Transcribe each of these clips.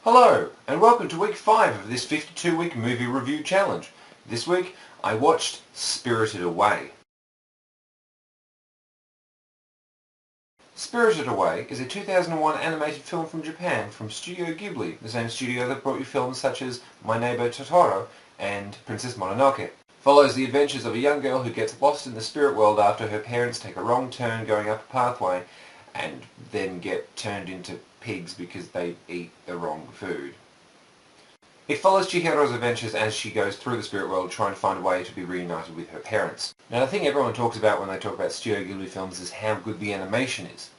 Hello, and welcome to week 5 of this 52-week movie review challenge. This week, I watched Spirited Away. Spirited Away is a 2001 animated film from Japan from Studio Ghibli, the same studio that brought you films such as My Neighbor Totoro and Princess Mononoke. Follows the adventures of a young girl who gets lost in the spirit world after her parents take a wrong turn going up a pathway and then get turned into pigs because they eat the wrong food. It follows Chihiro's adventures as she goes through the spirit world trying to find a way to be reunited with her parents. Now the thing everyone talks about when they talk about Studio Ghibli films is how good the animation is.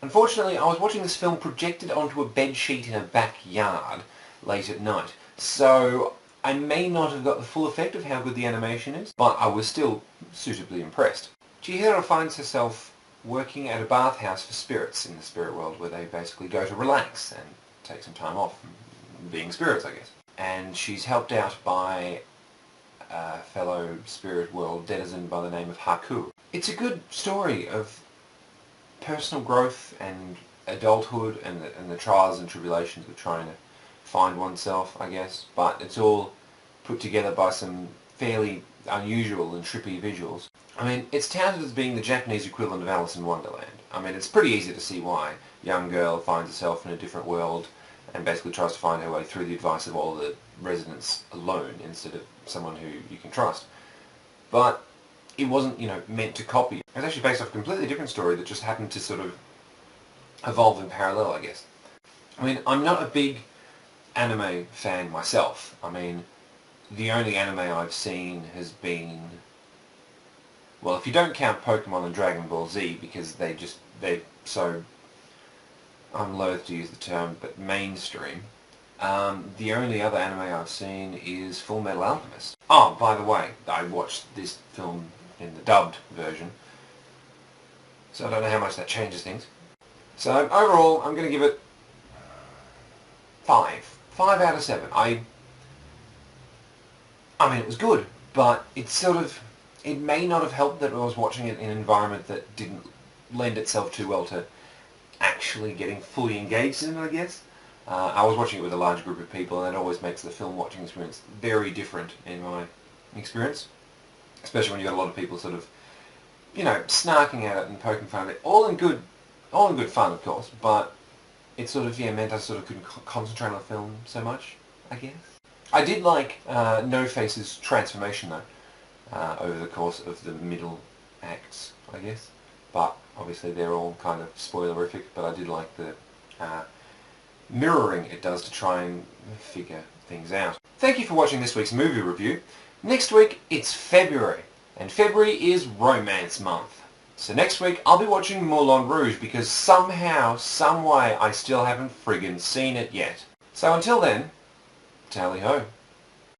Unfortunately, I was watching this film projected onto a bedsheet in a backyard late at night, so I may not have got the full effect of how good the animation is, but I was still suitably impressed. Chihiro finds herself working at a bathhouse for spirits in the spirit world where they basically go to relax and take some time off, being spirits, I guess. And she's helped out by a fellow spirit world denizen by the name of Haku. It's a good story of personal growth and adulthood and the trials and tribulations of trying to find oneself, I guess, but it's all put together by some fairly unusual and trippy visuals. I mean, it's touted as being the Japanese equivalent of Alice in Wonderland. I mean, it's pretty easy to see why. A young girl finds herself in a different world and basically tries to find her way through the advice of all the residents alone instead of someone who you can trust. But it wasn't, meant to copy. It was actually based off a completely different story that just happened to sort of evolve in parallel, I guess. I mean, I'm not a big anime fan myself. I mean, the only anime I've seen has been, well, if you don't count Pokemon and Dragon Ball Z, because they're so, I'm loath to use the term, but mainstream, the only other anime I've seen is Full Metal Alchemist. Oh, by the way, I watched this film in the dubbed version, so I don't know how much that changes things. So overall, I'm going to give it 5. 5 out of 7. I mean, it was good, but it may not have helped that I was watching it in an environment that didn't lend itself too well to actually getting fully engaged in it, I guess. I was watching it with a large group of people, and that always makes the film watching experience very different in my experience. Especially when you've got a lot of people sort of, snarking at it and poking fun at it. All in good fun, of course, but it sort of, meant I sort of couldn't concentrate on the film so much, I guess. I did like No Face's transformation, though, over the course of the middle acts, I guess. But obviously they're all kind of spoilerific, but I did like the mirroring it does to try and figure things out. Thank you for watching this week's movie review. Next week, it's February, and February is Romance Month. So next week, I'll be watching Moulin Rouge because somehow, some way, I still haven't friggin' seen it yet. So until then, tally-ho.